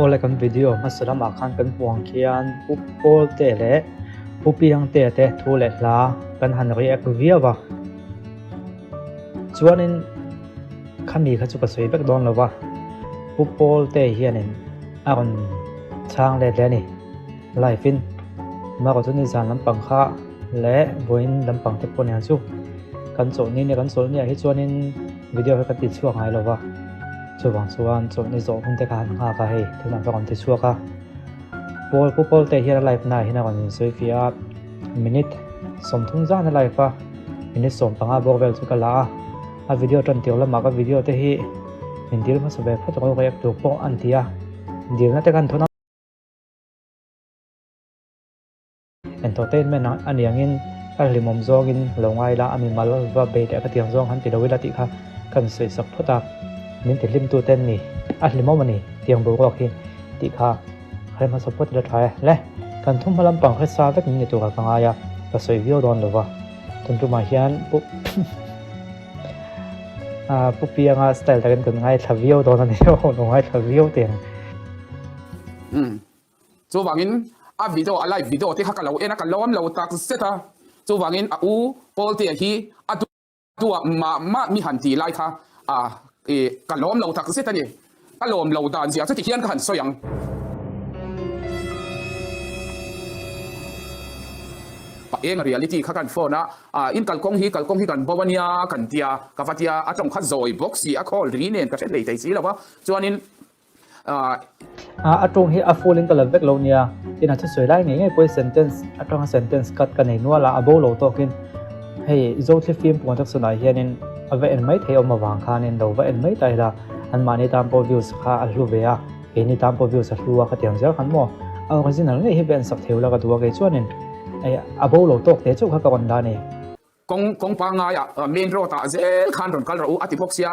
ole kan video masalam akhan kan huang khian pupol te le pupiang te thu le hla kan han react viawa chuanin khami kha chu ka soi bek don lowa pupol te hianin aron chang le ni life in ma ko chuni zan lampang kha le boin lampang te pon han chu kan chaw ni ne kan sol ni hi chuanin video ka ti chuak ngai lowa chuwang chuan chaw ni zo hun te kha nga ka hei thuna ka kon ti chuak ka pupol te hian life na hina kon soi fia minute som thung za na life a minute som panga bok vel chu ka la a video tan tiol lama ka video te hi min dil ma sabe phat ko react tu po an tia dil na te kan thona entertainment ani angin alimom zongin longai la ami mal wa be te ka tiang zong han ti dawila ti kha kan sei sak phota min te lim tu ten ni alimom ani tiang bo ko khi ti kha khai ma support da thai le kan thum malam pang kha sa vek ni tu ka panga ya ka sei video don lo wa tun tu ma hian pu pupianga style ta kan ngai thavio don ani ho no ngai thavio ten chu wangin a video a live video te kha lo ena ka lom lo tak seta chu wangin a u pol te hi a tu ma mi han ti lai kha ka lom lo tak seta ni a lom lo dan sia chu ti hian ka han soyang pa eng reality kha kan phone in kalkong hi kan bawania kan tia ka fatia atong kha zoi boxi a call ri nen ka le tai chi lawa chuanin atong hi a falling kala vek lo nia ina chu soi lai nge poi sentence atong sentence cut ka nei nuala abo lo tokin hei zo thli film pon tak sunai hianin ave en mai thei oma wang khanin lo va en mai tai la an mani tam po views kha a hlu ve a eni tam po views a hluwa kha tiang zer khan mo original nge hi ben sak theu la ka duwa ke chuanin ai abo lo tok te chu kha ka kon da ni kong pa nga ya main road ta zel khan ron kal ro ati boxia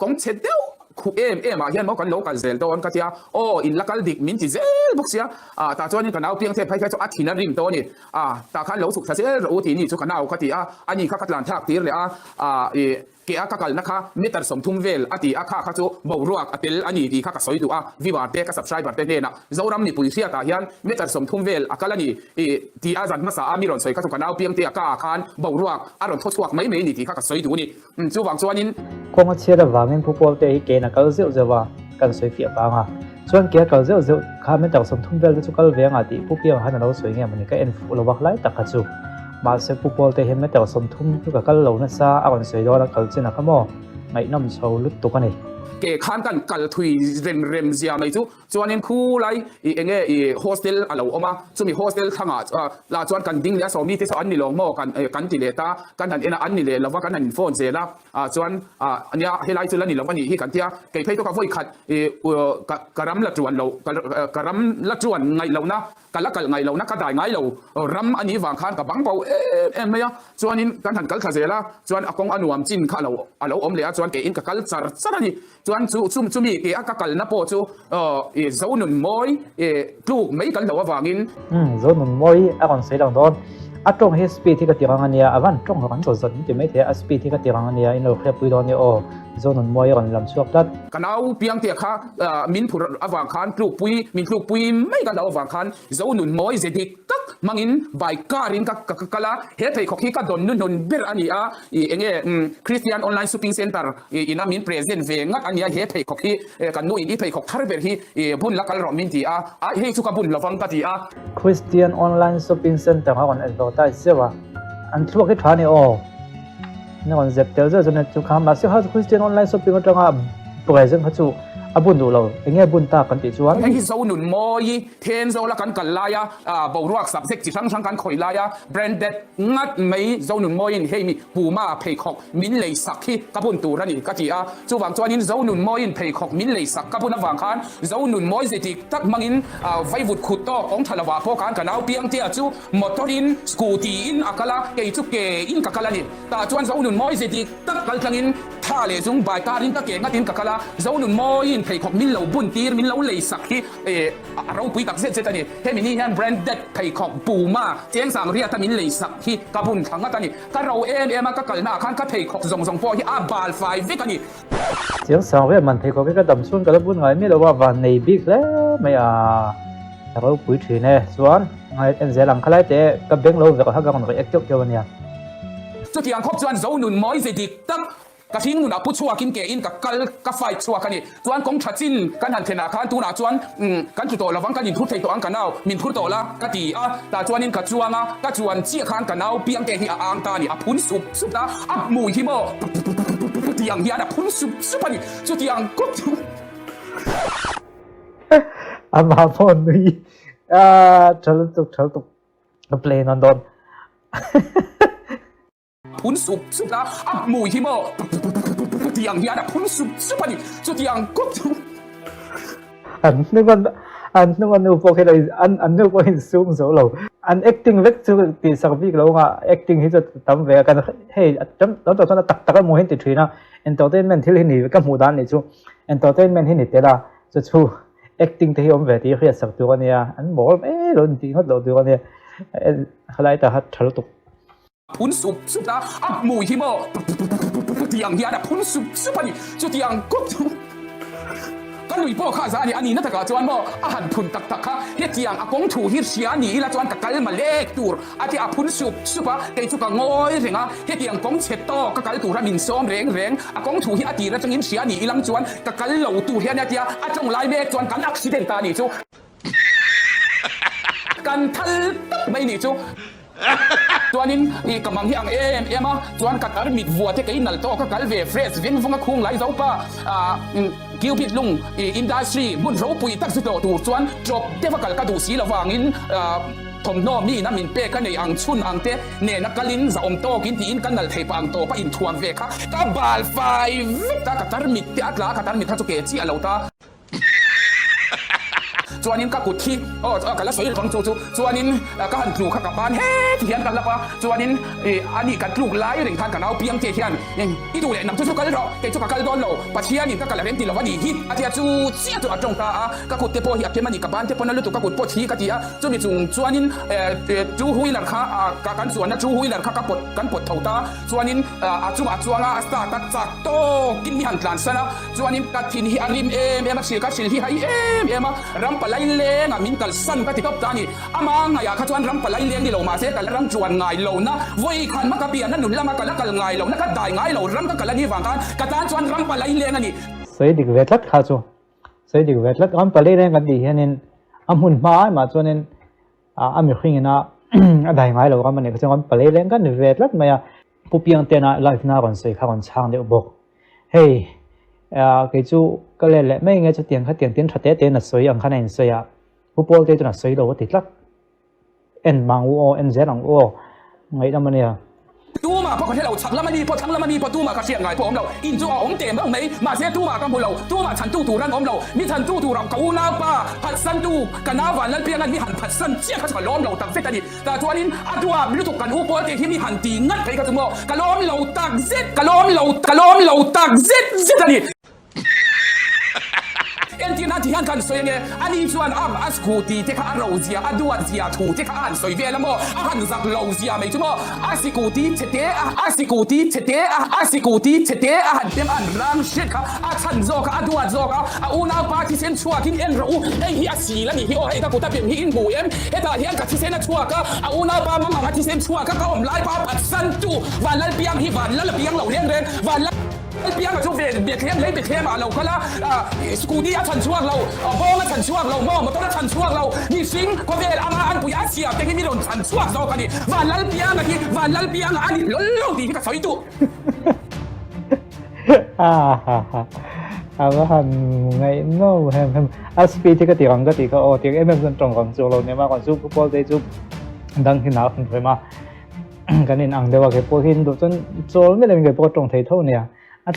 kong chedeu khu em a hian mo kan local zel don ka tia in local dik min ti zel boxia ta chuan kan au piang the phai chu athina rim to ni ta khan lo suk tha zel ro ti ni chu kan au ka ti ani kha katlan thak tir le ke a kakal na kha meter som thum vel ati a kha chu boruak atel ani ti kha ka soi du viewer te ka subscriber te ne na zoram ni pui sia ta hian meter som thum vel akalani ti azan ma sa ami ron soi ka chu kan au piang te ka khan boruak aron thochuak mai mai ni ti kha ka soi du ni chu wang chuanin kong a chera wangin pupol te hi ke na kal zeu zewa kan soi fia pa nga chuan ke kal zeu kha meter som thum vel chu kal venga ti pupiang han lo soi nge mani ka en fu lo wak lai takha chu ma se pupol te hem meter som thum chu ka kal lo na sa aron soi do la kal china khamo ngai nam so lut tu ka nei ke khan kan kal thui rem zia mai chu chuanin khu lai enge hostel alo oma chumi hostel thanga la chuan kan ding le so mi te so an ni long mo kan ti le ta kan han ena an ni le lawa kan han phone ze la chuan ania helai chu la ni lawani hi kan tia ke phei to ka voi khat karam la chuan lo karam la chuan ngai lo na kalakal ngai lo na ka dai ngai lo ram ani wang khan ka bang pau em me ya chuanin kan han kal kha ze la chuan akong anuam chin kha lo alo om le chuan ke in ka kal char charani chuan chu mi ke akakal na po chu zo nun moi tu mai kan lo awangin zo nun moi a kon sei dang don atong he speed thi ka tirang ania avan tong kan so zon ti mai the a speed thi ka tirang ania in lo khre pui don ni o zo nun moi ron lam chuak tat kanau piang te kha min phur awang khan tu pui min tu pui mai kan lo awang khan zo nun moi ze dik tak mangin bai karin ka kala he thei khokhi ka don nun ber ani enge Christian online shopping center ina min present ve ngat ania he thei khokhi kan nu in thei khok thar ber hi bun lakal ro min ti he chu ka bun lawang ka ti Christian online shopping center ha kon advertise sewa an thuak hi thani o na kon zep tel zo na chu kham ma se ha Christian online shopping atanga present ha chu abun du lo enge bun ta kan ti chuan hei zo nun moi ten zo la kan kalaya boruak subject chi sang kan khoi laya branded ngat mai zo nun moi in hei mi puma phei khok min lei sakhi kapun tu rani ka ti chu wang chuan in zo nun moi in phei khok min lei sak kapun awang khan zo nun moi ze tik tak mangin vai vut khut to ong thalawa pho kan kanau piang tia chu motorin scooty in akala ke chu ke in kakala ni ta chuan zo nun moi ze tik tak kal tlangin ท่าเลยจงใบการินก็เก่งก็ตินกับกะลาเจ้าหนุ่มมอยินไทยของมินเหล่าบุญตีมินเหล่าเลยสักที่เราปุยตักเสร็จนี่เฮ้มินี่ฮันแบรนด์เด็ดไทยของปูมาเจียงสังเรียตมินเลยสักที่กระบุนขังก็ตานี่ก็เรามาก็เกิดหน้าขันก็ไทยของส่งพอที่บาลไฟวิกันนี่เสียงสาวเรียมันไทยของก็ดำซุนก็แล้วบุญไงไม่รู้ว่าวันในบิ๊กแล้วไม่เราปุ๋ยถือเนี่ยส่วนไงเสียหลังขลายแต่กับเบงเราแบบเขากำลังเอ็กซ์เกี่ยวกันเนี่ยจุดที่ยังครบจวนเจ้าหนุ่มมอยินดิตั้งกระทิ้งหนุนผู้ชัวกินเกอินกับไฟชัวกันนี่จวนกงชัดจินกันหันเทนาคันตูน่าจวนกันจุดโตระวังกันยินพูดไทยตัวอังกันเอามินพูดโตละกะตีแต่จวนนินกับจวงก็จวนเชี่ยคันกันเอาเพียงแต่ที่อ่างตานี่พุนสุดนะหมู่ที่โมที่ยังเฮียนะพุนสุดนี่จุดที่ยังก็มาพ่นนี่ฉันตุกเพลงนอนโดนพุนสุดนะหมู่ที่โมที่ยังเฮียนะพุนสุดนี่จุดที่ยังก็นึกว่านูโปรแกรมนึกว่าเห็นซูมโซโล่acting เวกซูตีสักวิกแล้วว่า acting ที่จะทำเวกันเฮ้ยแล้วตอนนั้นตักก็มองเห็นติดทีนะ entertainment ที่นี่ก็หมู่ด้านนี่ชู entertainment ที่นี่แต่ละจะชู acting ที่ผมเวทีเรียกสักตัวเนี่ยบอกโดนจริงเขาโดนตัวเนี่ยอะไรแต่ฮัททะลุตุกพุนสุดนะหมู่ที่โมที่ยังเฮียนะพุนสุดนี่จุดที่ยังก็ก็ลุยพ่อข้าซานี่อันนี้นั่นแต่ก็จวนบ่อาหารพุนตักค่ะเฮ็ดอย่างอากงถูฮิรเชียนี่ละจวนกะกัลมาเล็กตูร์อาที่พุนสุปะเกจุกะงอยเรงอ่ะเฮ็ดอย่างกงเช็ดโตกะกัลตูระมินซ้อมเรงอากงถูฮิอาตีระจังอินเชียนี่อีลังจวนกะกัลเหล่าตูเฮียเนี่ยที่อาจงไล่เมฆจวนกันอักซิเดนตานี่จูกันทัลไม่นี่จูจวนนี้กำลังที่อังมาจวนกัดมิดวัวที่กินนั่นโตก็กัลเวฟเฟสเวียนฟงคุ้งไหลเจ้าป้ากิวพิดลุงอินดัสทรีบุญรู้ปุยตักสุดตัวจวนจบเทวกัลกระดูสีระหว่างอินทมโนมีน้ำมินเป้กันในอังชุนอังเตเนี่ยนักกลินจะอมโตกินที่อินกันนั่นเทปอังโตป้าอินทวนเวค่ะก็บาลไฟตากัดมิดที่อัตลากัดมิดทัศเกจิอาเลาตาจวนนี้ก็กุดที่กันแล้วสวยของจูจวนนี้ก็หันปลูกข้ากับบ้านเฮ้ที่เฮียนกันแล้วปะจวนนี้อันนี้กันปลูกไล่หนึ่งทางกันเอาเพียงเทียนอีดูเลยนำชุดกันแล้วเกจุกกันโดนเราปัจเจียนี่ก็กันแล้วเร่งตีเราว่าดีฮิตอาทิตย์จูเสียตัวจงตาก็กุดเตโพหิอักเทมันนี่กับบ้านเตโพนั่นรู้ตัวก็กุดปวดทีกันทีจูมีจวนนี้จูหุยหลังคากันสวนนะจูหุยหลังคากันปวดเท่าตาจวนนี้จวงสตาร์ตัดจากโตกินมีหันกลางซะนะจวนนี้กัดทินฮิอาริมมาเสียกัดชิลฮิไฮมารำปลายเลี้ยงมินกัลสันก็ติดกับตานี่อามังอยากขจวนรำปลายเลี้ยงนี่เรามาเสียกันรำจวนไงเรานะวัยขันมักกะเบียนั่นหนุนละมากันละกันไงเรานะก็ได้ไงเรารำก็กันละนี่ฟังกันกระตานจวนรำปลายเลี้ยงนี่สวยดีเวทลัดข้าจูสวยดีเวทลัดรำปลายเลี้ยงกันดีเห็นอาหุ่นมาจวนนั้นอามีขึ้นนะได้ไงเราก็มันเนี่ยก็จะรำปลายเลี้ยงกันเวทลัดมาผู้เพียงเตียนไลฟ์หน้าก่อนสวยข้าก่อนช่างเดี๋ยวบอกเฮ้ยเกจูก็เลยแหละไม่งั้นจะเตียงข้าเตียงเตียนถัดเตียนน่ะสวยอย่างขนาดสวยผู้ปกครองเตียนน่ะสวยเราติดลักมังอูเซนังอูไงทำมันเนี่ยตู้มาเพราะคนที่เราชักละมันดีพอชักละมันดีพอตู้มากระเชียงไงพอเราอินจูอ๋องเต็มบ้างไหมมาเสียตู้มากันพวกเราตู้มาฉันตู้รันเรามีฉันตู้เราเขาหน้าป้าผัดสันตู้กันน้าหวานนั่นเพียงนั้นมีหันผัดสันเชี่ยข้าจะล้อมเราตักเสร็จดีแต่ตัวนี้ตัวไม่รู้ถูกกันผู้ปกครองที่มีหันตีงัดไปกันทั้งหมดกันล้อมเราตักเสร็จกันล้อมเราตักเสร็จดีเอ็นที่นั่นที่ฮันกันสวยเนี่ยอันนี้ส่วนอัสกูตีที่ข้าเราเสียดูอันเสียถูที่ข้าอันสวยเวลาโมอันสักเราเสียไม่ใช่โมอัสกูตีเฉดอัสกูตีเฉดอัสกูตีเฉดอันเต็มอันรังเช็ดค่ะฉันโจค่ะดูอันโจค่ะอุณาปาที่เส้นชัวกินเอ็นเราไอ้เฮียสีแล้วนี่ที่โอ้ไอ้ตากูตาเป็นฮีอินบูเอ็มไอ้ตาเฮียกับที่เส้นชัวค่ะอุณาปามาที่เส้นชัวค่ะก็อมไล่ปาผัดสันจูวันละเปียงที่วันละเปียงเราเลี้ยงเรนวันละเปียงกับช่วงเบียดเข้มเล็กเบียดเข้มเราก็ละสกูดี้ฉันช่วงเราบ้องฉันช่วงเราหม้อมาต้นฉันช่วงเรานี่สิงก็เวลอามาอันปุยอาเซียแต่ที่มีโดนฉันช่วงเรากันนี่วันละเปียงกันที่วันละเปียงอันนี้ล้มดีที่กับสอยตุว่าหันไงโน่แฮมสปีที่กติกันก็ติก็โอ้ที่เมื่อตรงของจูเราเนี่ยมาก่อนจูฟุตบอลได้จูดังขึ้นหนาขึ้นไปมากันนี่อังเดียวกับพวกหินดูจนโจไม่ได้เป็นกับพวกตรงไทยเท่าเนี่ย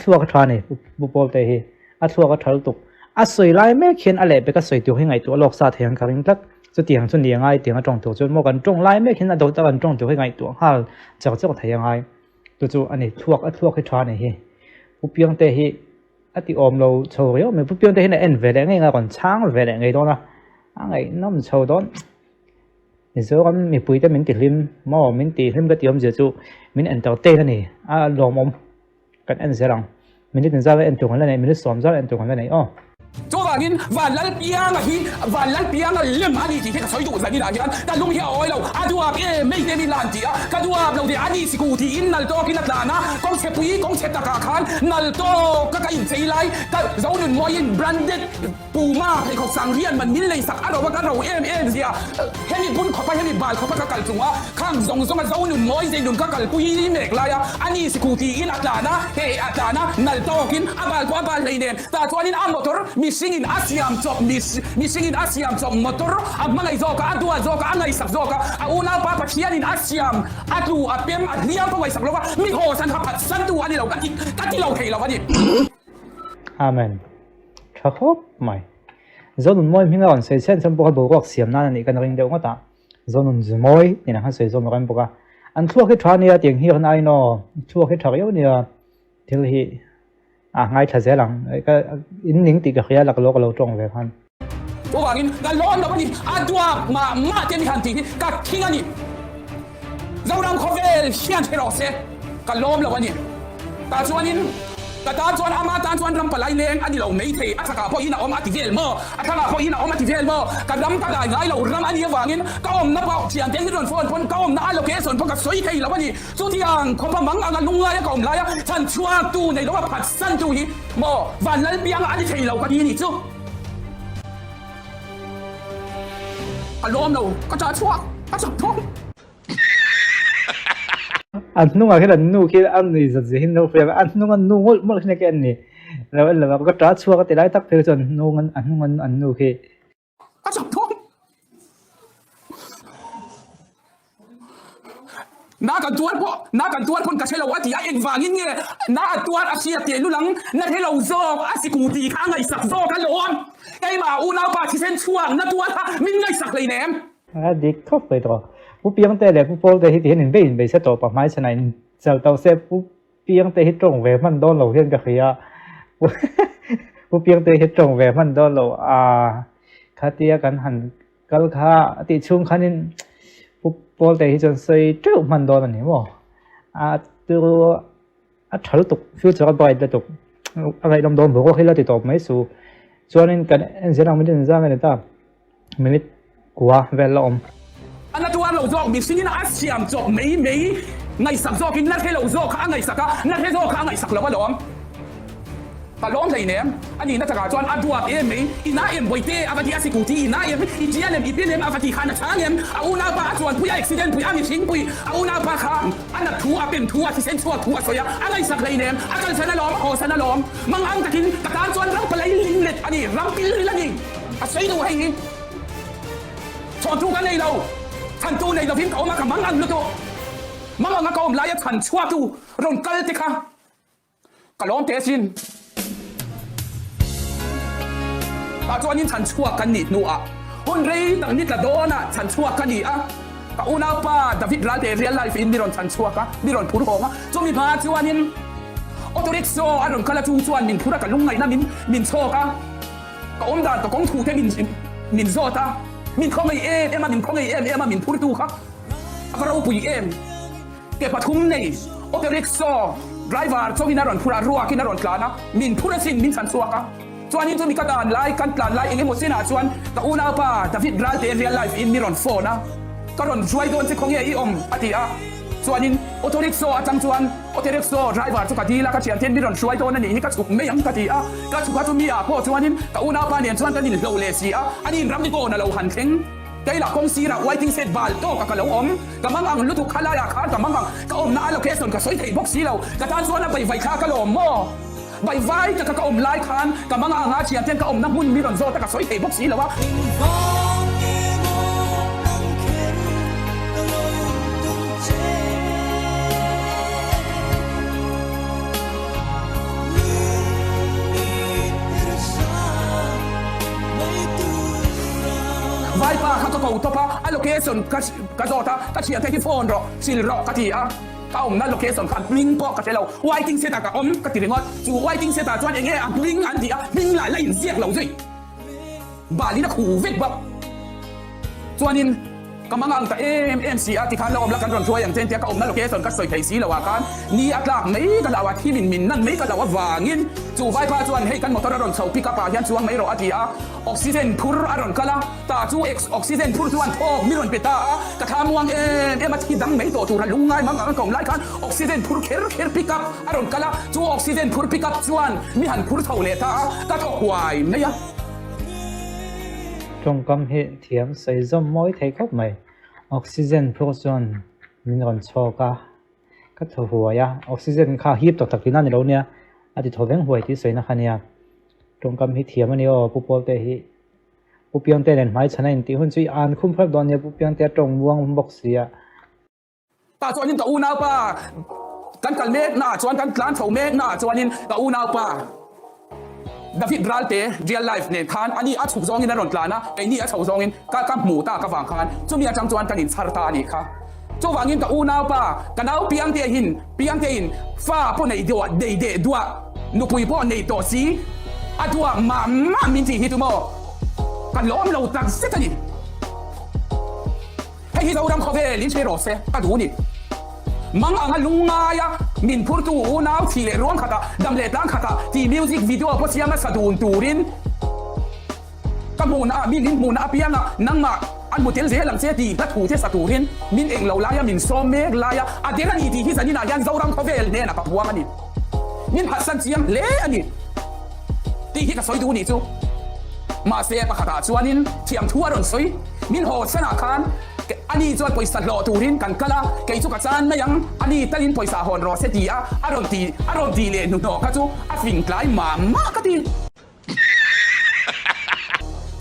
ทัวร์ก็ทานนี่บุปผาเตะทัวร์ก็ทะลุตุกสวยไล่ไม่เขียนอะไรไปก็สวยตัวให้ไงตัวโลกซาเทียงกันนี่ลักจะเตียงจนเดียงไงเตียงตรงตัวจนมองกันตรงไล่ไม่เขียนตัวตะวันตรงตัวให้ไงตัวฮะจะไทยยังไงตัวอันนี้ทัวร์ให้ทานนี่ ผู้เพียงแต่ที่อติอมเราโชว์อยู่มันผู้เพียงแต่ที่ในเอ็นเวลไงก่อนช้างเวลไงตอนน่ะไงน้ำโชว์ตอนนี่ส่วนมีปุ๋ยแต่มินติลิมหม้อมินติลิมก็เตรียมเจอจูมินเอ็นเตอร์เต้นั่นนี่ลองมกันเอ็นเสียงมินติดซาเอ็นตรงนั้นไหนมินติสอมซาเอ็นตรงนั้นไหนอ๋อ做话人VANLALPIANGA VANLALPIANGA lem ani ti ka soidu zani la yan ta lung hi oilo adua ke me de milanti a ka dua lo de ani sikuti in nal to kin atlana kong se pui kong se taka khan nal to ka in sei lai ka zaunun moin branded puma pe khok sang rian man min lei sak aro wa ka ro sia hemi bun kho pa hemi bal kho pa ka kal chunga khang zong zong zaunun moi ze dun ka kal pui mek la ya ani sikuti in atlana he atlana nal to kin abal ko abal leinen ta chuanin a motor missing in Asiam job missing in Asiam job motor ang mga izoka adua zoka ang isak zoka una pa pathian in Asiam atu apem atliam pa isak loka mi ho san hapat san tu ani lo kati lo thei lo ani amen khop mai zonun moi minga on sei chen sam bo bo gok siam na ni kan ring deu ngata zonun zmoi ni na ha sei zom kan boka an thua ke thania tiang hi kan ai no thua ke thariu ni til hi ngay thật sẽ rằng cái những tỷ cái là cái lỗ trồng về han. Tôi bảo in cái lỗ nó đi adua mà tiền đi hàng tỷ cái kinh anh dâu đam khó về hiện thế đó sẽ cái lỗ là anh ta cho anh cái ta cho anh ta cho anh làm phải lên anh đi lâu mấy thế anh thằng họ in ông anh đi về mơ anh thằng họ in ông anh đi về mơ cái đám cái đại gái lâu làm anh đi vào in cái ông nó bảo tiền tiền cái phone cái ông nó ăn cáiส่วนcái suy thế là anh số tiền không phải mắng anh lung lại cái ông lại thành chua tu này đó là phát sinh tu hi mơ VANLALPIANGA anh đi thế lâu cái gì chứ cái lỗ đâu cái trả chua cái chặt thôi anh nung cái là nung khi anh này giật gì đâu phải anh nung mất cái cái này là có trả chua cái tỷ lệ tắc theo dần nung anh nung khi cái chặt thôi na kan tuan pun ka selo ati en wangin nge na tuan asia te lulang na hello zo asikuti ka ngai sak zo ka lom kai ma una pa chi sen chuang na tuan ha min ngai sak lei nem đi khóc vậy đóผู้เพียงแต่แหละผู้โปรแต่ที่เห็นไปเสตอปะไม้ฉะนั้นเจ้าเตาเซผู้เพียงแต่ที่ตรงเวมันโดนเราเห็นก็คือผู้เพียงแต่ที่ตรงเวมันโดนเราคาเตียกันหันกัลค่าติช่วงคันนี้ผู้โปรแต่ที่จนใส่เจ้ามันโดนอันนี้มั้งตัวถลุตุกฟิวเจอร์บอยเดตุกอะไรโดนบอกว่าให้เราติดต่อไม่สู้ส่วนนี้กันเสียงไม่ได้จ้างกันแต่ไม่ได้กลัวเวลาอันนั้นตัวเราโจกมีสิ่งนั้นอาเซียนโจกไม่ไงสักโจกินนั่นให้เราโจกข้างไงสักนั่นให้โจกข้างไงสักแล้วว่าล้อมแต่ล้อมเลยเนี่ยอันนี้นักการจวนอันตัวเอ็มไม่อีน่าเอ็มไว้เต้อาวัติอาศิกุตีอีน่าเอ็มอีเจียนเอ็มอีเปียนเอ็มอาวัติขานช้างเอ็มเอาหน้าป้าจวนผู้ใหญ่อุบิเหตุผู้ใหญ่มีชิงผู้เอาหน้าป้าข้ามอันนั้นทัวเป็นทัวที่เส้นทัวสวยอะไรสักเลยเนี่ยอาการเส้นล้อมโอ้เส้นล้อมมังอังตะกินตะการจวนรับไปเลยลิงเล็ดอันนี้รับไปเลยละนี่อาศัยดูให้ชอนทุกันเลยเราฉันตัวในเราพิมพ์เขามากับมังอังลูกตัวมังอังก็อมลายฉันชั่วตัวรอนกัลติค่ะกะล้อมเตชินตาจวนนี้ฉันชั่วกันนี่นัวคนเรย์ต่างนี่กระโดนฉันชั่วกันนี่กะอุณาป้าดาวิดลาเดเรียลไลฟ์อินดิรอนฉันชั่วกะดิรอนพูดของจงมีพาจวนนี้ออโตเร็กโซอารอนคาราจูจวนมินพูดกันลุงไงนะมินโชกะกะอมดานกะกงถูเทมินโซตามินเขาไม่มามินเขาไม่มามินพูดดูครับก็เราปุยเก็บปฐุมในโอเปเร็กโซไดรเวอร์ชอบกินนารอนพูดรัวกินนารอนกลานะมินพูดสิ่งมินสันสัวครับชวนนี้จะมีกระดานไล่กันปลาไล่เองหมดสินะชวนแต่อุณาป้าดาวิดรัลเดเรียลไลฟ์อินนิรอนโฟนะก็รอนช่วยโดนที่ของเย่อมอติชวนนี้โอโตเร็กโซจังชวนโอเตเร็กโซไดรเวอร์ทุกทีละก็เชียนเทนนิรอนช่วยโดนนั่นนี่ก็ถูกไม่ยังกะทีก็ถูกก็มีพอชวนนี้แต่อุณาป้าเนี่ยชวนกันนี่เราเลสีอันนี้รับดีโก้นะเราหันเข่งไกล่ะคงสีระไว้ทิ้งเศษบาลโตกับกระเหลากับมังอังลุตุขลายาขากับมังอังกับนาเราแค่ส่วนกับสวยไทยบ็อกซี่เรากับทานส่วนนั้นไปไฟข้ากระโหลมหม้อใบไฟกับอมลายคานกับมังอังอาเชียนเทียนกับน้ำหุ่นมีรอนโซแต่กับสวยไทยบ็อกซี่แล้ววะไว้ป้าเขาก็อุตปะอโลเคชั่นกระโดดกระเชียนเทคิโฟนรอซิลรอกะทีก ka om na location kan bling po ka telo waiting seta ka om ka tiringot chu waiting seta chuan enge a bling an dia bling la la in ziak lo zui bali na khu vek ba chuanin kamanga ang ta MC at ikhan la om la kan ron thuai ang chen tia ka om na location ka soi thei si lawa kan ni atlak mai ka lawa thi min nan mai ka lawa wangin chu vai pa chuan hei kan motor ron chau pick up a hian chuang mai ro atia oxygen phur aron kala ta chu oxygen phur chuan thok mi ron peta ka thamuang em athi dang mai to tu ra lungai mang ang kong lai kan oxygen phur kher pick up aron kala chu oxygen phur pick up chuan mi han phur thau le ta ka to huai mai ya trong cầm hệ thiếm xây dâm mỗi thấy khóc mày oxygen production mình còn cho các thầu hùa ya oxygen khá hiếp tập kỹ năng đâu nè thì thầu vén hùa thì xây na khăn ya trong cầm hệ thiếm anh yêu bố tê hi bố piang tê nên máy chân anh tí hơn suy an không phải đón ya bố piang tê trong vuông bọc xì ya ta cho anh ta u nào pa kan mét na cho anh kan thầu mét na cho anh ta u nào pa David Ralte real life ne khan ani a chuk zong in ron tlana ai ni a chau zong in ka mu ta ka wang khan chumi a chang chuan kan in sarta ni kha chu wangin ka u nau pa kanau piang te in fa po nei do de dua nu pui po nei to si adua ma min ti hi tu mo kan lom lo tak setani hei hi zo ram khove lin che ro se ka du ni mang ang lungaya min purtu unaw chile ruang khata damle tang khata ti music video po siya sa dun turin kamuna min muna pianga nangma an motel je lang se ti ta thu te sa turin min eng lo laya min som mek laya adela ni ti hi zanina yan zawram khovel ne na papuang ani min hasan chiam le ani ti hi ka soi du ni chu ma se pa khata chuanin chiam thuaron soi min ho sana khan ani chuan poisa lo turin kan kala kei chu ka chan mayang ani talin poisa hon ro se ti a aron ti le nu no ka chu a fing klai ma ka ti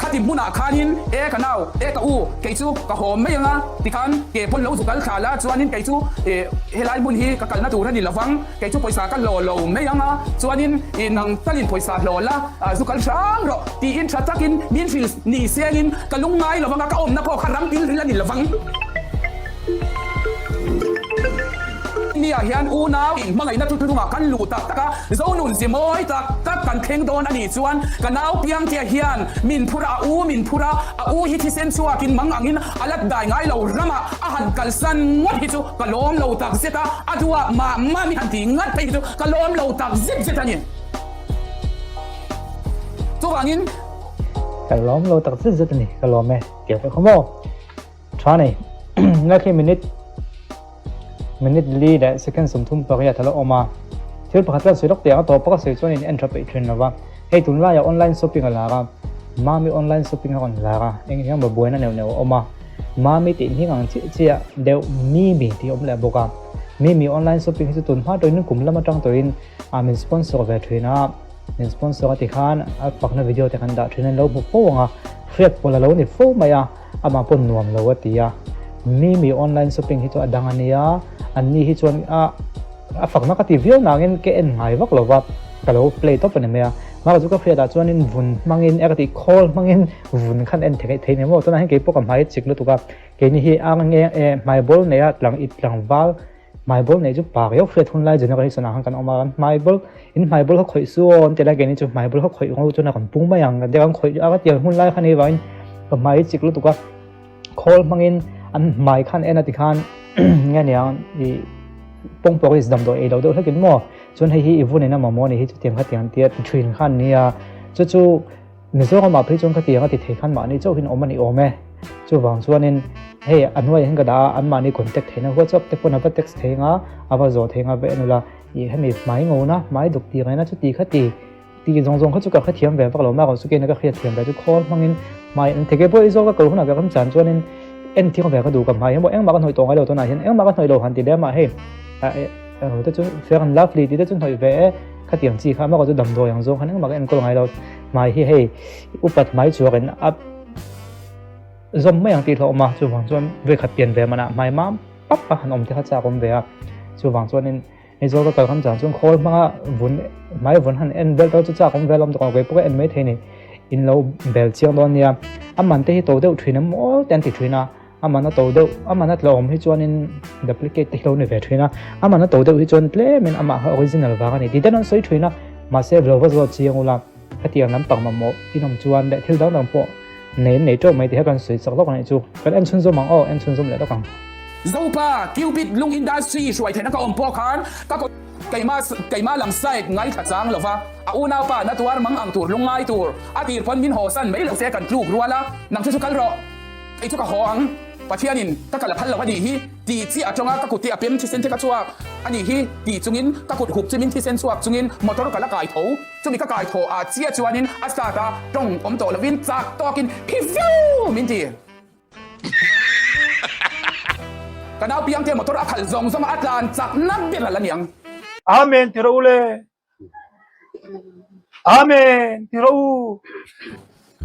khati muna khanin kanau ka u kei chu ka hom mayanga ti khan ke pon lo zukal khala chuanin kei chu helai mun hi ka kalna tur ani lawang kei chu poisa ka lo mayanga chuanin nang talin poisa lo la zukal sang ro ti in thatakin min fil ni seangin kalungai lawanga ka om na po kharang til rilani lawang ni a hian u naw in mangai na tu nga kan lu tak taka zonun zimoi tak kan kheng don ani chuan kanau piang tia hian min phura a u hi thi sen chuakin mangangin alat dai ngai lo rama a han kalsan ngot hi chu kalom lo tak zeta adua ma mi han ti ngat pe chu kalom lo tak zeta ni chu wangin kalom lo tak zeta ni kalom me kiểu phải không mo chua này ngay khi minute li da second sum thum pariya thala oma thil pakhat la suilok te to pakha sei chuan in entra pe thin lawa hei tunla ya online shopping ala ga mami online shopping on la ga eng hiam ba boina neu oma mami ti hingang chia deu mi ti om la boka mi online shopping hi tun ma toin kum lama tang toin min sponsor ve thina min sponsor ati khan a pakna video te kan da thina lo bu ponga free pola lo ni fo maya ama pon nuam lo atia mi online shopping hi to adangania ani hi chuan a fakna ka ti view nangin ke en ngai vak lova kalo play to pane mea ma ka chu ka phria da chuan in vun mangin ekati call mangin vun khan en thei ne mo to na he ke po ka mai chik lu tu ka ke ni hi ang nge my ball ne ya tlang wal my ball ne chu pa yo fret hun lai generation ang kan oma my ball ho khoi suon te la ge ni chu my ball ho khoi ngo chu na kan pung ma yang de kan khoi aga ti hun lai khani wain ka mai chik lu tu ka call mangin an mai khan en ati khan nghe niang i pong pok is dam do e do hakin mo chun hei hi evun ena mamo ni hi chu tiang khatiang tiat thin khan nia chu mizo ma phei chon khatiang ati thei khan ma ni chu hin omani ome chu wang chuanin hei anwai heng da an ma ni contact theina whatsapp te pona pa text thenga aba zo thenga be anula i hemi mai ngona mai duk ti ngaina chu ti khati ti jong kha chu ka khathiam ve pak lo ma ko su ke na ka khathiam ve chu khol mangin mai an thege po izo ka ko huna ka kam chan chuanin en thi ko ve ka du ka mai mo eng ma kan hoi tong ai lo to na hin eng ma kan hoi lo han ti de ma he te chu fair and lovely ti te chu hoi ve khatiang chi kha ma ko chu dam do yang zo khan eng ma kan ko ngai lo mai hi hei upat mai chu kan up zom mai ang ti lo ma chu wang chuan ve khat pian ve mana mai ma pap pa han om te kha cha kom ve a chu wang chuan in ei zo ka kam chan chuan khol ma vun mai vun han en bel to chu cha kom ve lom to ko ve po en mai the ni in lo bel chiang don nia aman te hi to deuh thina mo ten ti thina อามันน่ะโตเดวอามันน่ะลอมให้จวนนินดับพลิเคทที่เราในเวทวีนะอามันน่ะโตเดวให้จวนเพลย์มันอามันเขาออริจินัลว่ากันนี่ที่นั่นสวยทวีนะมาเซฟเราก็จะเชียงอุลาถ้าเตียงน้ำปังมาหมดพี่น้องจวนเด็กที่เราต้องพอเน้นในโจ้ไม่ที่ให้กันสวยสักรอบกันไอ้จูกันเอ็นชุนซุมังอ้อเอ็นชุนซุมเลยต้องกันZopa, Cupid lung industry ช่วยเทนักอมพอคันก็ไก่มาลำไส้ไงขัดจังหรอวะอานาป่านัตัวมังอังตูร์ลงไงตูร์อาตีพันมินหอสันไม่เหลือเสียกันลูกรัวละนังชุกันรอไอ้ชุกหองปัจจัยนินถ้ากันละพันละวันดีฮีตีที่อาจงก็กุฏิอาเปียมที่เส้นที่กระชัวอันนี้ฮีตีจุงินก็กุดหุบจุมินที่เส้นชัวจุงินมอเตอร์กันละกายโถจุมีก็กายโถอาเจียจวนินอาสตาตาตรงอมโตละวินจากตัวกินพิฟิวมินตีกันเอาเพียงเท่ามาตัวขัดซองสมาอัตลานจากนักเบียร์ละยังอาเมนที่เราเลยอาเมนที่เรา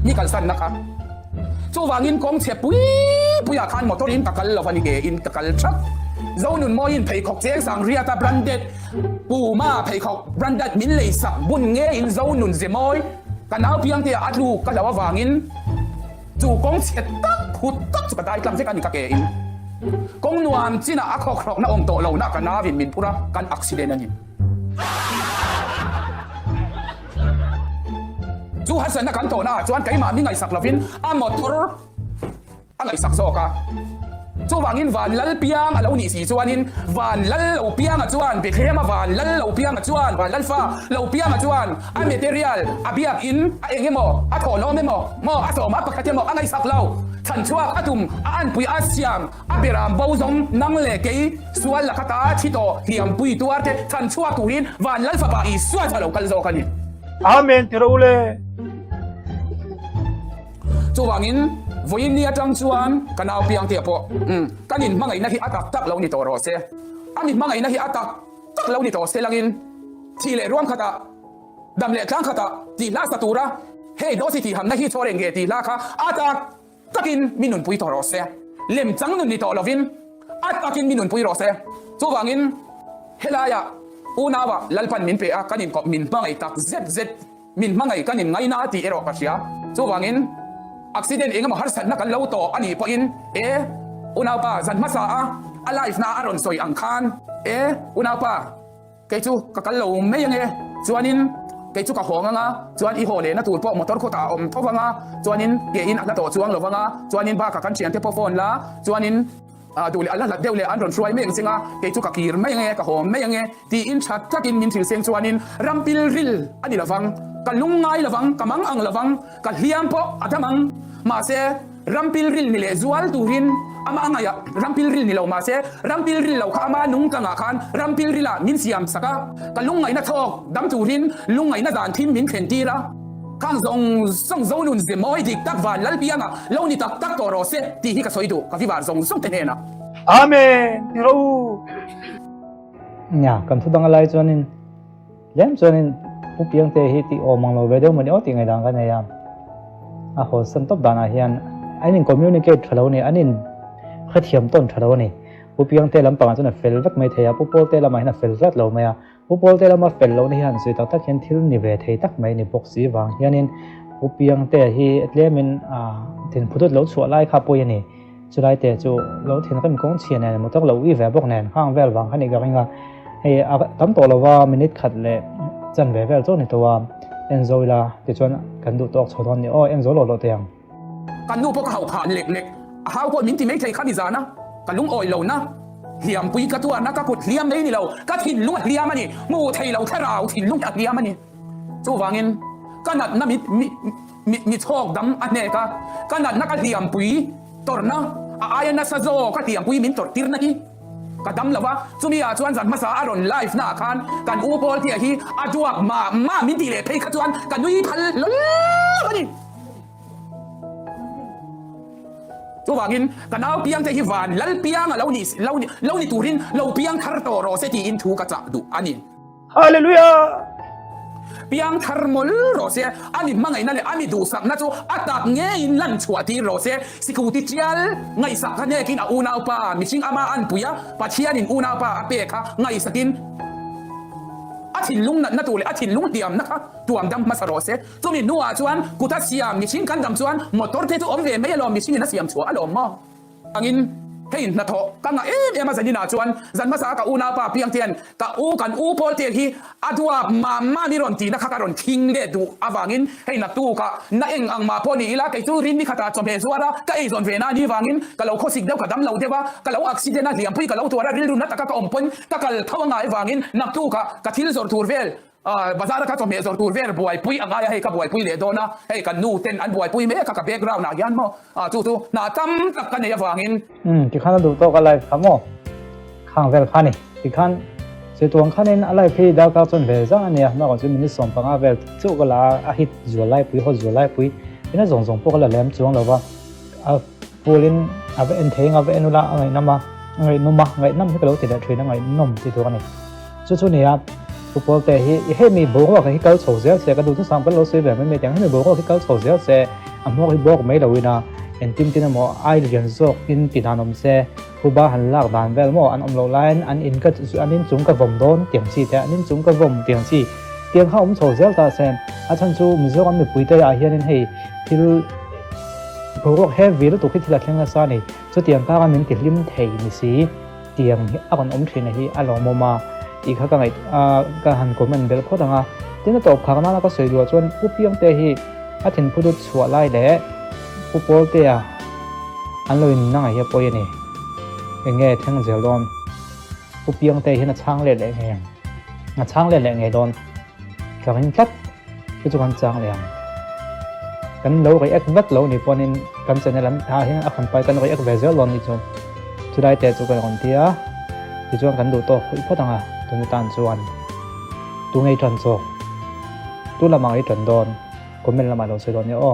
นี่กันสั้นนะครับจู่วางินกองเฉียบปุ้ยอาคารมอตัวรินตะกัลละฟันเกอินตะกัลชักเจ้าหนุนมอยินเพย์ขอกเจ๊สังเรียตาบรันเด็ดปูมาเพย์ขอกบรันเด็ดมินเลยสักบุญเงี้ยอินเจ้าหนุนเจมอยกันเอาเพียงเท่าอัดลูกกันแล้วว่าวางินจู่กองเฉียบตักขุดตักสุดได้กลางเส้นกันนี่กะเกอินกงนวมจีน่าอักขอกรอกน้าอมโตเราหน้ากันน้าวินมินพูระกันอักซิเดนนั่นนี่จู่ฮัสเซนนักกันโตน่าจวนไก่หมามีไงสักละวินอามอทอร์อะไรสักโซกะจู่วางินวันลัลเปียงเราหนีสีจวนินวันลัลเราเปียงจวนเบคเฮมาวันลัลเราเปียงจวนวันลัลฟ้าเราเปียงจวนอันเมเทเรียลอาเบียกอินเองเงมอโถโนเมมออาโสมาปะกะเทมออะไรสักเราฉันชัวอาตุมอันปุยอาเซียมอาเบรามบาวซงนังเลเกยสวนละคตาชิโตเฮียมปุยตัวเตฉันชัวตูรินวันลัลฟ้าปะอีสวนจะเราคัลโซกันนี่อาเมนที่เราเลยจู่วางินวันนี้จังชวนกันเอาเพียงเทียบพอกันนินมังไงนักที่อัตักตักเรานี่ตัวรอเสียอันนี้มังไงนักที่อัตักตักเรานี่ตัวเสียลังอินที่เล่ร่วมขตาดำเล่ครั้งขตาที่ลาสตูระเฮ้ยโดสิที่ทำนักที่โชว์เรงเกที่ลาค่ะอัตักตักินมินุนปุยตัวรอเสียเล่มจังนุนนี่ตัวเราวินอัตักินมินุนปุยรอเสียจู่วางินเฮลายาอูนาวะลัลปันมินเปะกันนินก็มินมังไงตักเซ็ดมินมังไงกันนินไงนาที่เอรอกัสยาจู่วางินอักซิเดนเองก็มาฮัร์สันนักเล่าต่ออันนี้พออินอุณาปาจันมาสาอะไรฟนาอารอนสวยอังคารอุณาปาเกจูกักเล่าไม่ยังไงจวนนินเกจูกับหงงาจวนอีโหเลนะตูดพวกมอเตอร์โคตาอมทวังาจวนนินเกอินอักต่อจวงหลวงาจวนนินบ้ากับกันเชียนเทปโฟนละจวนนินดูเลยอัลลาห์เดียวเลยอันรอนช่วยไม่ยังสิงาเกจูกับกีร์ไม่ยังไงกับหงไม่ยังไงที่อินชัดถ้ากินมินถือเสียงจวนนินรัมปิลริลอันนี้ละฟังกันลุงไงละฟังกันมังอังละฟังกันเฮียมพออัตมังมาเสรัมพิลริลนี่เลยจวลตูรินอามาไงอะรัมพิลริลนี่เรามาเสรัมพิลริลเราข้ามานุ่งกังอาคารรัมพิลริลามินเสียมสักกันลุงไงนะทอกดำตูรินลุงไงนะด่านทิมมินเข็นตีละข้างส่งนุนเซมอยดิกตักวันลัลเปียงอะเรานี่ตักตัวรอเสที่ฮิกสอยดูกับที่บาร์ส่งเทนเนนะอาเมนที่เราเนี่ยกันทุกดังอะไรจวนนินเล่มจวนนินผู้เพียงเตะฮิติโอมังโลเวเดอร์มันนี่โอติงไงดังกันเนี่ยอาโหสันตบดานาเฮียนอันนี้คอมมิวนิเคททะเลนี่อันนี้ขัดเทียมต้นทะเลนี่ผู้เพียงเตะลำปางจนเฟลรักไม่เทียผู้โปเตะลำมาเห็นเฟลรัดเราไหมอ่ะผู้โปเตะลำมาเฟลเรานี่ฮันสุดตักเห็นทิลนิเวทตักไม่นี่ปกสีวางเฮียนินผู้เพียงเตะฮีเลี้ยมินถึงพุทธเราชัวไล่ข้าปุยนี่จุดไล่เตะจูเราถึงก็มีกองเชียร์เนี่ยมันต้องเราอีแวบบอกแนนข้างแวลวางขันอีกอย่างง่ายเฮ้ตั้มตัวเราว่ามินิขัดเลยจันแวลโจ้ในตัวเอ็นโซลาที่ชวนกันดูตัวชาวตอนนี้เอ็นโซโลเตียงกันดูพวกเขาผ่านเล็กๆเขาพวกมินที่ไม่เคยขัดดิจานะกันลุงอ่อยเรานะเหี่ยมปุยกระตัวนะก็กดเลี้ยมเลยนี่เราก็ถิ่นลุงเลี้ยมมันนี่มูไทยเราแค่เราถิ่นลุงอักเลี้ยมมันนี่จู่วางินก็นัดนะมีโชคดำอันเนี้ยก็นัดนักเลี้ยมปุยตอนนะอายันนัสโซก็เลี้ยมปุยมินตอร์ติร์นะอีก็ดำแล้วว่าจุมีอาจวนสันมาสาอารอนไลฟ์หน้าคันกันอูโพลที่ฮีอาจวกมามินตีเลยเพย์ขจวนกันนุยพันล้นนี่จู่วางินกันเอาเพียงแต่ฮิวานลัลเปียงเรานี่ตูรินเราเพียงทาร์โตโรเซตีอินทูกระจัดูอันนี้ฮาเลลูยาเพียงทาร์มอลโรเซอันนี้มังไงนั่นเลยอันนี้ดูสักนะจู่อัตตักเงี้ยอินลันชัวตีโรเซสิคูติเจียลไงสักเนี่ยกินอูนาปามิชิงอามาอันปุยะปัจเจียนินอูนาปาอเปค่ะไงสักินอาทินลุงนั่นตัวเลยอาทินลุงเดียมนะคะตัวดำมาสโรเซตัวมีนัวจวนกูทัศยามมิชิงกันดำจวนมอเตอร์เทตุอมเวไม่ยอมมิชิงนัสยามชัวอารมณ์ angin hei na tho ka nga ema zanina chuan zan ma sa ka una pa piang tian ka u kan u pol te hi adwa ma ni ron ti na kha ka ron thing le du awangin hei na tu ka na eng ang ma poni ila kai chu rin ni khata chom he zuara ka ei zon ve na ni wangin ka lo khosik deu ka dam lo dewa ka lo accident na liam pui ka lo tu ra ril ru na ta ka ompon ka kal thawanga ai wangin na tu ka thil zor tur vel bazar ka chom he zor tur ver buai pui anga hei ka buai pui le dona hei ka nu ten an buai pui me ka background na yan mo tu na tam tak ka ne wangin ที่ขั้นดูโตกันอะไรครับโมข้างเวลคันนี่ที่ขั้นเสียตัวขั้นนี้อะไรพี่ดาวก้าวจนเวลจ้าเนี่ยนอกจากมินิสองปังอาเวลจุกละอาฮิตจัวไล่ปุยเขาจัวไล่ปุยที่นั่นส่งพวกละแหลมจวงเราว่าปูลินอาเวเอ็นเทงอาเวเอ็นุละไงน้ำมาไงนุ่มมาไงน้ำที่เราติดได้ช่วยนั่งไงนุ่มที่ตัวกันนี่ชุดนี้ครับฟุตบอลแต่ให้มีโบกว่าให้เขาโฉบเสียกันดูทุกสามกันเราซื้อแบบไม่มีแต่ให้มีโบกว่าให้เขาโฉบเสียอ่ะพวกให้โบกไม่เราวินาเอ็นติมที่นั่นหมอไอเรียนโซกอินติดานอมเซ่ผู้บ้าหันลากดานเวลหมออันอมโลไลน์อันอินก็อันนี้จุงกับผมโดนเตียงซีแต่อันนี้จุงกับผมเตียงซีเตียงเข้าอมโฉบเสียตาเซนอาจารย์จูมิโซกันมีปุ๋ยเตยอาเฮียนี่ให้ที่พวกเฮฟวีแล้วตัวคิดที่ละแข่งละซานี่จุดเตียงก้าวกันมีติดริมเทมิซีเตียงอันอมเทนนี่อันหลงโมมาอีกข้างไงการหันกลมันเบลพอดังอ่ะที่นั่นตบข้างนั้นแล้วก็สวยดูจนผู้เพียงเตยอาทิตย์ผู้ดูชัวไล่แหละผู้โปรเตียอันเลยนั่งไอ้เหี้ยปอยนี่เงี้ยทั้งเสียดอนผู้เพียงเตยเห็นช่างเล็ดแหงช่างเล็ดแหงไงดอนกับมันจัดก็จะกันจ้างเลยกันเราไอ้เอ็กวัดเราเนี่ยพอนี่กันเสนอแล้วถ้าเห็นอักขันไปกันไอ้เอ็กเวเซอร์ลอนนี่จงจะได้แต่จุกันคนเดียที่จงกันดูโตอีกพอดังอ่ะตัวนี้ตานจวนตัวไงจวนโซตัวละมังไอ้จวนดอนก็ไม่ละมาเราเสียดอนเนี่ยอ้อ